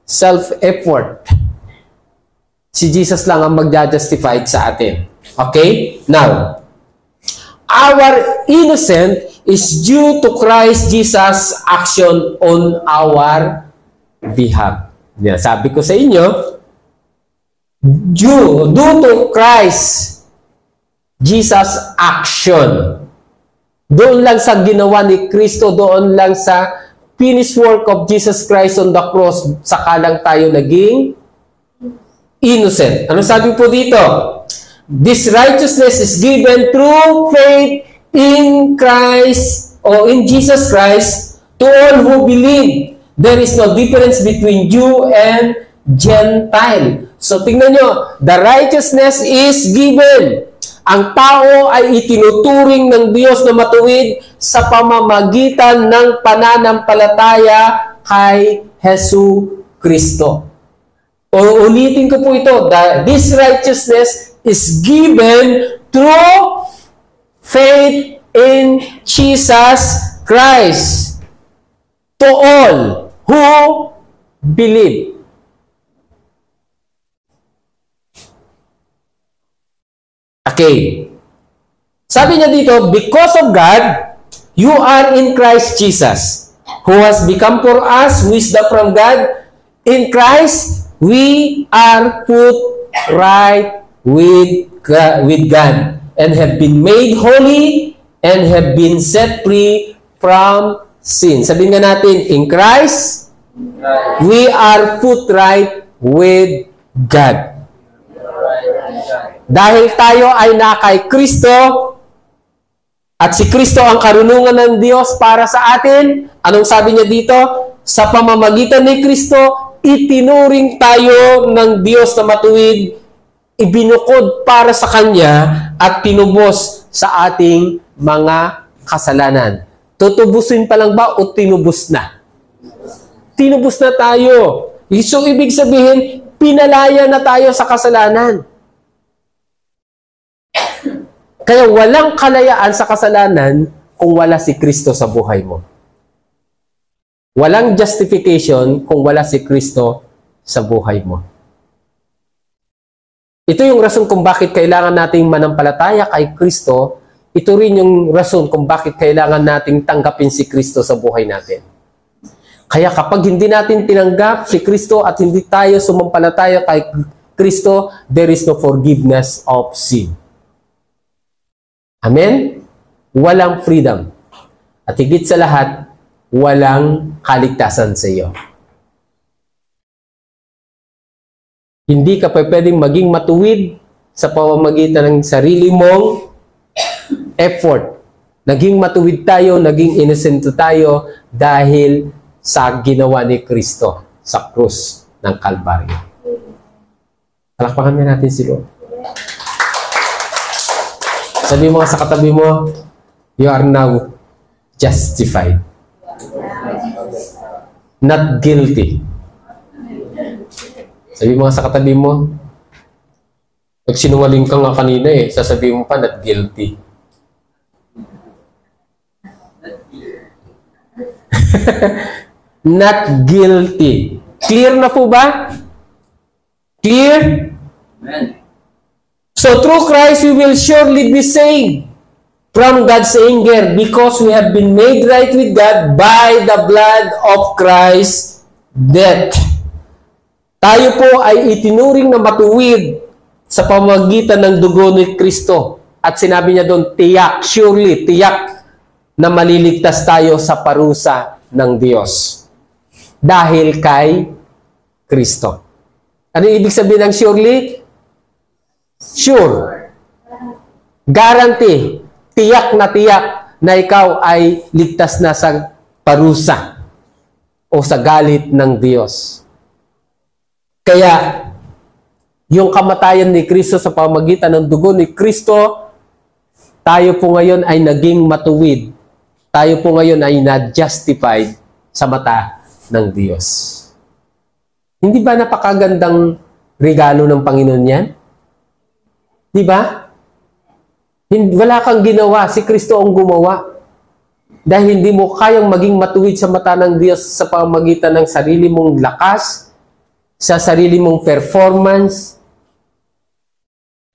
self-effort. Si Jesus lang ang mag-justified sa atin. Okay? Now, our innocent is due to Christ Jesus' action on our behalf. Sabi ko sa inyo, due to Christ Jesus action. Doon lang sa ginawa ni Kristo, doon lang sa finished work of Jesus Christ on the cross, saka lang tayo naging innocent. Ano sabi po dito? This righteousness is given through faith in Christ or in Jesus Christ to all who believe. There is no difference between Jew and Gentile. So tingnan nyo, the righteousness is given. Ang tao ay itinuturing ng Diyos na matuwid sa pamamagitan ng pananampalataya kay Hesu Kristo. O ulitin ko po ito, this righteousness is given through faith in Jesus Christ to all who believe. Okay. Sabi niya dito, because of God, you are in Christ Jesus, who has become for us wisdom from God. In Christ, we are put right with God and have been made holy and have been set free from sin. Sabihin nga natin, in Christ, we are put right with God. Dahil tayo ay na kay Kristo at si Kristo ang karunungan ng Diyos para sa atin, anong sabi niya dito? Sa pamamagitan ni Kristo, itinuring tayo ng Diyos na matuwid, ibinukod para sa Kanya at tinubos sa ating mga kasalanan. Tutubusin pa lang ba o tinubos na? Tinubos na tayo. So, ibig sabihin, pinalaya na tayo sa kasalanan. Kaya walang kalayaan sa kasalanan kung wala si Kristo sa buhay mo. Walang justification kung wala si Kristo sa buhay mo. Ito yung rason kung bakit kailangan nating manampalataya kay Kristo. Ito rin yung rason kung bakit kailangan nating tanggapin si Kristo sa buhay natin. Kaya kapag hindi natin tinanggap si Kristo at hindi tayo sumampalataya kay Kristo, there is no forgiveness of sin. Amen? Walang freedom. At higit sa lahat, walang kaligtasan sa iyo. Hindi ka pa pwedeng maging matuwid sa pamamagitan ng sarili mong effort. Naging matuwid tayo, naging innocent tayo dahil sa ginawa ni Kristo sa krus ng Kalbaryo. Palakpakan na natin si Lord. Sabi mo sa katabi mo, you are now justified. Not guilty. Sabi mo sa katabi mo, pag sinungaling ka nga kanina sasabihin mo pa, not guilty. Not guilty. Clear na po ba? Clear? Amen. So through Christ, we will surely be saved from God's anger because we have been made right with God by the blood of Christ's death. Tayo po ay itinuring na matuwid sa pamamagitan ng dugo ni Kristo. At sinabi niya doon, tiyak, surely, tiyak na maliligtas tayo sa parusa ng Diyos. Dahil kay Kristo. Ano ibig sabihin ng surely? Sure. Guarantee. Tiyak na ikaw ay ligtas na sa parusa o sa galit ng Diyos. Kaya, yung kamatayan ni Kristo sa pamamagitan ng dugo ni Kristo, tayo po ngayon ay naging matuwid. Tayo po ngayon ay na-justified sa mata ng Diyos. Hindi ba napakagandang regalo ng Panginoon yan? Di ba? Wala kang ginawa, si Kristo ang gumawa. Dahil hindi mo kayang maging matuwid sa mata ng Diyos sa pamamagitan ng sarili mong lakas, sa sarili mong performance,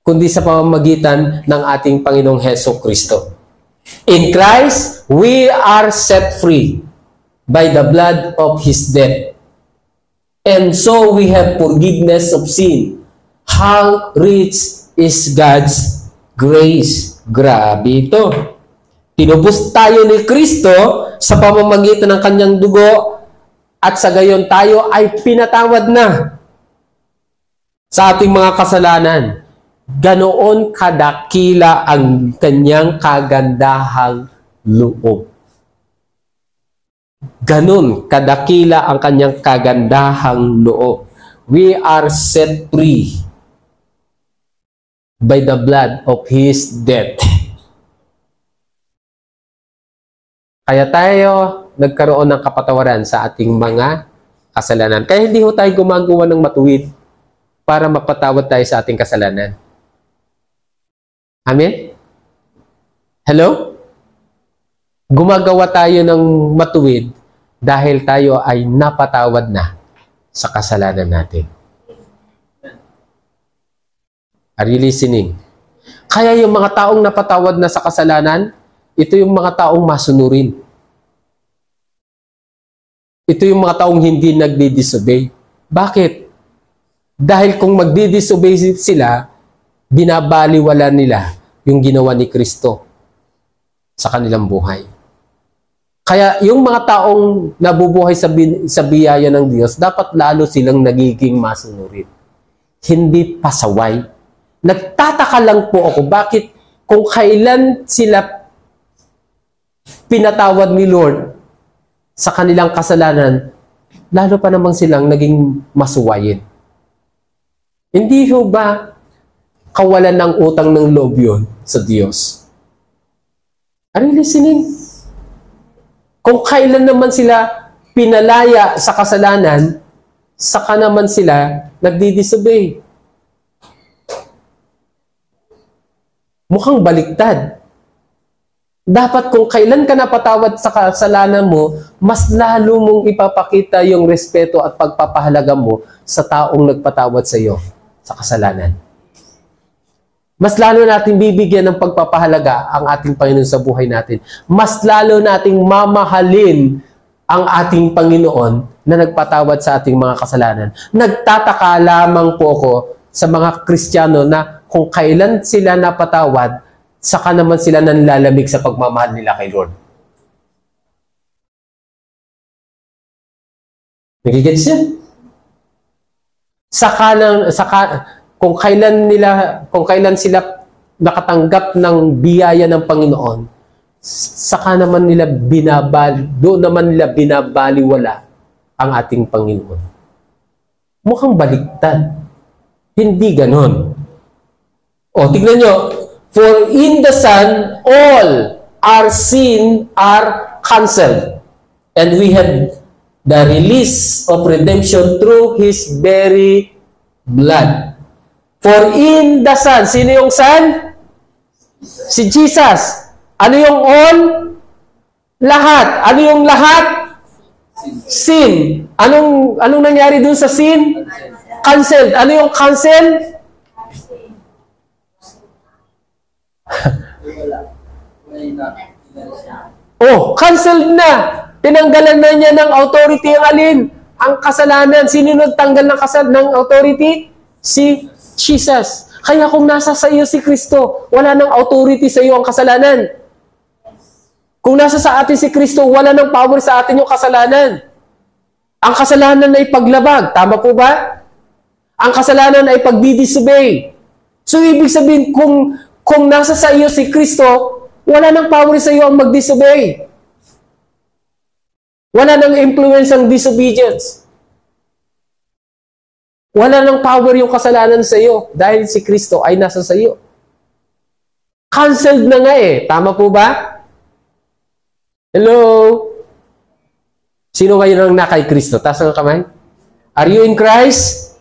kundi sa pamamagitan ng ating Panginoong Hesus Kristo. In Christ, we are set free by the blood of His death. And so we have forgiveness of sin. How rich is God's grace. Grabe ito. Tinubos tayo ni Kristo sa pamamagitan ng kanyang dugo at sa gayon tayo ay pinatawad na sa ating mga kasalanan. Ganoon kadakila ang kanyang kagandahang loob. Ganon kadakila ang kanyang kagandahang loob. We are set free by the blood of His death. Kaya tayo nagkaroon ng kapatawaran sa ating mga kasalanan. Kaya hindi ho tayo gumagawa ng matuwid para mapatawad tayo sa ating kasalanan. Amen? Hello? Gumagawa tayo ng matuwid dahil tayo ay napatawad na sa kasalanan natin. Are you listening? Kaya yung mga taong napatawad na sa kasalanan, ito yung mga taong masunurin. Ito yung mga taong hindi nagdi-disobey. Bakit? Dahil kung magdi-disobey sila, binabaliwala nila yung ginawa ni Kristo sa kanilang buhay. Kaya yung mga taong nabubuhay sa biyaya ng Diyos, dapat lalo silang nagiging masunurin. Hindi pasaway. Nagtataka lang po ako, bakit kung kailan sila pinatawad ni Lord sa kanilang kasalanan, lalo pa namang silang naging masuwayin. Hindi ho ba kawalan ng utang ng loob yun sa Diyos? Are you listening? Kung kailan naman sila pinalaya sa kasalanan, saka naman sila nagdi-disobey. Mukhang baliktad. Dapat kung kailan ka napatawad sa kasalanan mo, mas lalo mong ipapakita yung respeto at pagpapahalaga mo sa taong nagpatawad sa iyo sa kasalanan. Mas lalo natin bibigyan ng pagpapahalaga ang ating Panginoon sa buhay natin. Mas lalo nating mamahalin ang ating Panginoon na nagpatawad sa ating mga kasalanan. Nagtataka lamang po ako sa mga Kristiyano na kung kailan sila napatawad, saka naman sila nanlalamig sa pagmamahal nila kay Lord. Nagigets yan? Kung kailan sila nakatanggap ng biyaya ng Panginoon, saka naman nila doon naman nila binabaliwala ang ating Panginoon. Mukhang baliktad. Hindi ganon. O, tignan nyo. For in the Son, all our sin are canceled. And we have the release of redemption through His very blood. For in the Son, sino yung Son? Si Jesus. Ano yung all? Lahat. Ano yung lahat? Sin. Anong nangyari dun sa sin? Cancelled. Ano yung cancel? Oh, canceled na. Tinanggalan na niya ng authority ang alin? Ang kasalanan. Sino nagtanggal ng authority? Si Jesus. Kaya kung nasa sa iyo si Kristo, wala nang authority sa iyo ang kasalanan. Kung nasa sa atin si Kristo, wala nang power sa atin yung kasalanan. Ang kasalanan ay paglabag. Tama po ba? Ang kasalanan ay pagdidisobey. So, ibig sabihin, kung nasa sa iyo si Kristo, wala nang power sa iyo ang mag-disobey. Wala nang influence ang disobedience. Wala nang power yung kasalanan sa iyo dahil si Kristo ay nasa sa iyo. Cancelled na nga eh. Tama po ba? Hello? Sino kayo nang nakay Kristo? Taas ang kamay. Are you in Christ?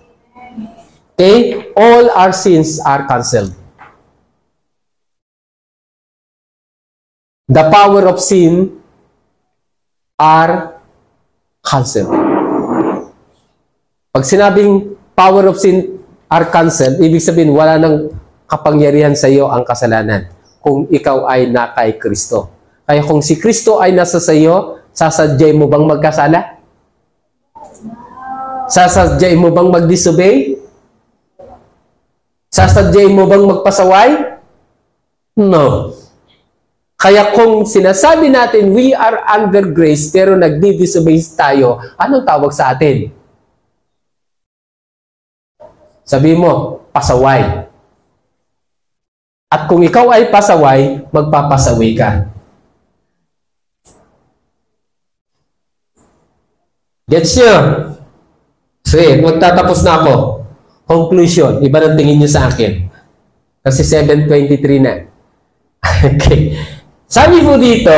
Okay? All our sins are cancelled. The power of sin are cancelled. Pag sinabing power of sin are cancelled, ibig sabihin wala nang kapangyarihan sa iyo ang kasalanan kung ikaw ay nakay Kristo. Kaya kung si Kristo ay nasa sa iyo, sasadyay mo bang magkasala? Sasadyay mo bang mag-disobey? Sasadyay mo bang magpasaway? No. Kaya kung sinasabi natin we are under grace pero nagdi-disobey tayo, anong tawag sa atin? Sabi mo, pasaway. At kung ikaw ay pasaway, magpapasawi ka. Gets nyo? Sige, magtatapos na ako. Conclusion, iba ng tingin nyo sa akin. Kasi 7:23 na. Okay. Sabi po dito,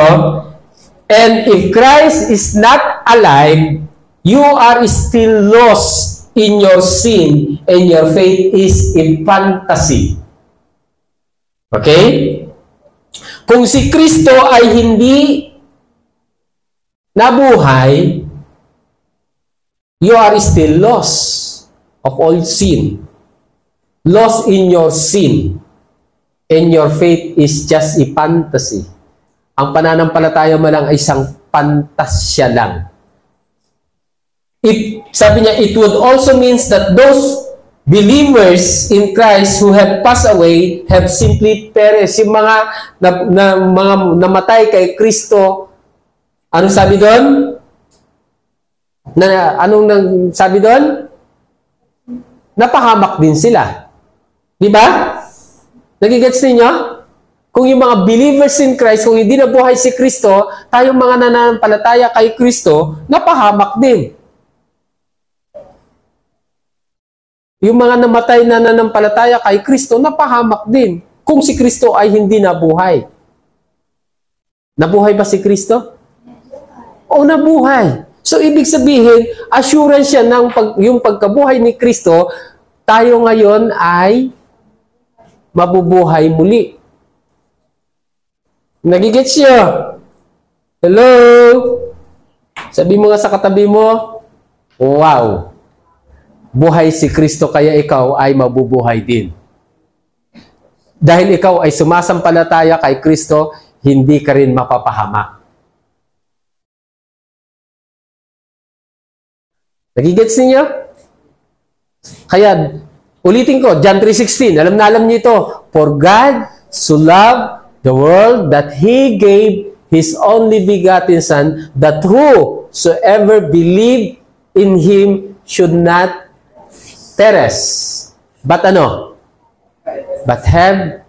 and if Christ is not alive, you are still lost in your sin and your faith is in fantasy. Okay? Kung si Kristo ay hindi nabuhay, you are still lost of all sin. Lost in your sin. And your faith is just a fantasy. Ang pananampalataya mo lang ay isang pantasya lang. Sabi niya, it would also means that those believers in Christ who have passed away have simply perished. Yung mga mga namatay kay Kristo, anong sabi doon? Anong sabi doon? Napahamak din sila. Di ba? Nagigets ninyo? Kung yung mga believers in Christ, kung hindi nabuhay si Kristo, tayong mga nananampalataya kay Kristo, napahamak din. Yung mga namatay na nananampalataya kay Kristo, napahamak din. Kung si Kristo ay hindi nabuhay. Nabuhay ba si Kristo? O nabuhay. So, ibig sabihin, assurance siya ng yung pagkabuhay ni Kristo, tayo ngayon ay mabubuhay muli. Nagigets siya? Hello? Sabi mo nga sa katabi mo, wow, buhay si Kristo kaya ikaw ay mabubuhay din. Dahil ikaw ay sumasampalataya kay Kristo, hindi ka rin mapapahamak. Nagigets niyo? Kaya, ulitin ko, John 3:16, alam na alam niyo ito. For God so loved the world that He gave His only begotten Son, that whosoever believed in Him should not perish, but but have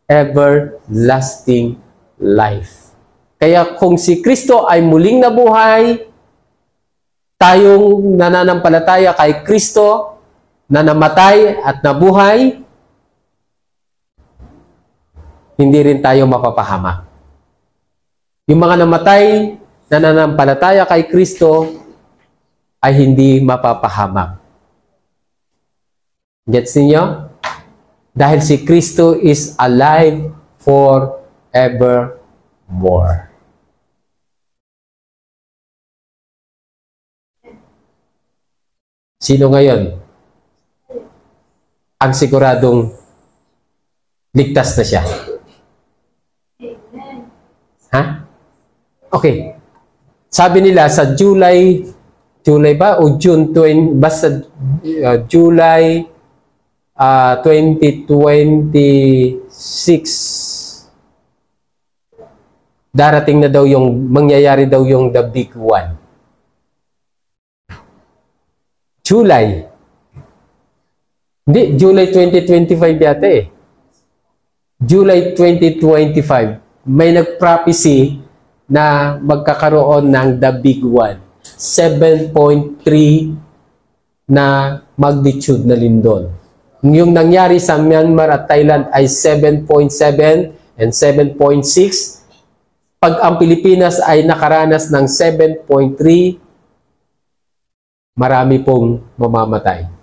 everlasting life. Kaya kung si Kristo ay muling nabuhay, tayong nananampalataya kay Kristo, na namatay at nabuhay, hindi rin tayo mapapahamak. Yung mga namatay, nananampalataya kay Kristo, ay hindi mapapahamak. Gets niyo? Dahil si Kristo is alive forevermore. Sino ngayon ang siguradong ligtas na siya? Ha? Okay. Sabi nila sa July ba o June 20, basta July 2026, darating na daw mangyayari daw yung the big one. July. Hindi, July 2025 yata eh. July 2025. May nag-prophecy na magkakaroon ng the big one. 7.3 na magnitude na lindol. Yung nangyari sa Myanmar at Thailand ay 7.7 and 7.6. Pag ang Pilipinas ay nakaranas ng 7.3, marami pong mamamatay.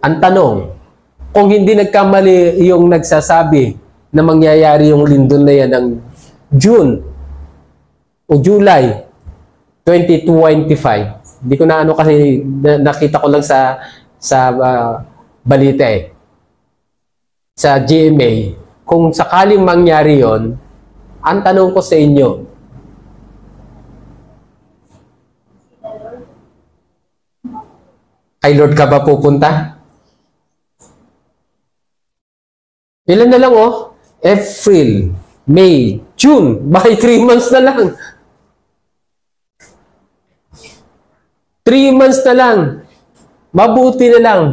Ang tanong, kung hindi nagkamali yung nagsasabi na mangyayari yung lindol na yan ng June o July 2025, hindi ko na ano kasi nakita ko lang sa balita eh, sa GMA, kung sakaling mangyari yon, ang tanong ko sa inyo, kay Lord ka ba pupunta? Ilan na lang oh? April, May, June. By 3 months na lang. 3 months na lang. Mabuti na lang.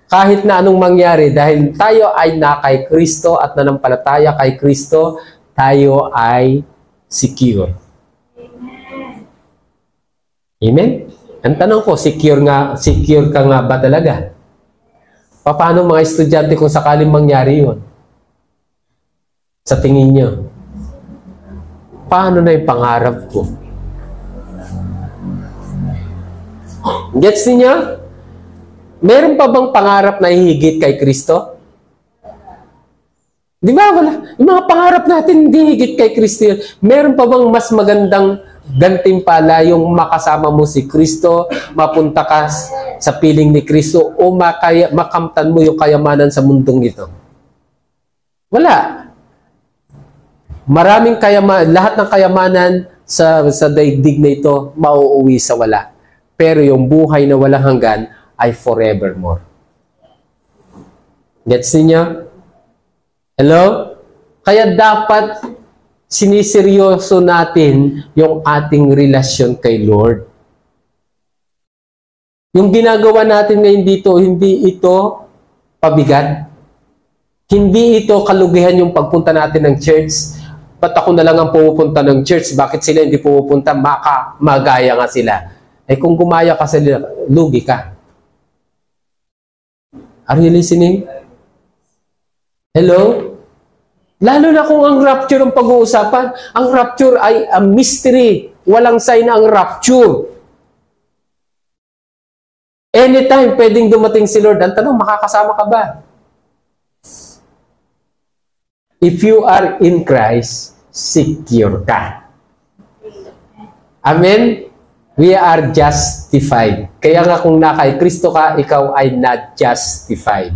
Kahit na anong mangyari, dahil tayo ay na kay Kristo at nanampalataya kay Kristo, tayo ay secure. Amen? Ang tanong ko, secure ka nga ba talaga? Paano mga estudyante kung sakaling mangyari yun? Sa tingin nyo? Paano na yung pangarap ko? Gets niyo? Meron pa bang pangarap na hihigit kay Kristo? Di ba? Wala. Yung mga pangarap natin hindi higit kay Kristo yun. Meron pa bang mas magandang gantimpala yung makasama mo si Kristo, mapunta ka sa piling ni Kristo, o makamtan mo yung kayamanan sa mundong ito? Wala. Maraming lahat ng kayamanan sa daigdig na ito, mauuwi sa wala. Pero yung buhay na walang hanggan ay forevermore. Gets niyo? Hello? Kaya dapat siniseryoso natin yung ating relasyon kay Lord. Yung ginagawa natin ngayon dito, hindi ito pabigat. Hindi ito kalugihan yung pagpunta natin ng church. Ba't ako na lang ang pupunta ng church? Bakit sila hindi pupunta? Magaya nga sila. Eh kung gumaya ka sila, lugi ka. Are you listening? Hello? Lalo na kung ang rapture ang pag-uusapan. Ang rapture ay a mystery. Walang sign ang rapture. Anytime pwedeng dumating si Lord. Ang tanong, makakasama ka ba? If you are in Christ, secure ka. Amen? We are justified. Kaya nga kung nakay Kristo ka, ikaw ay not justified.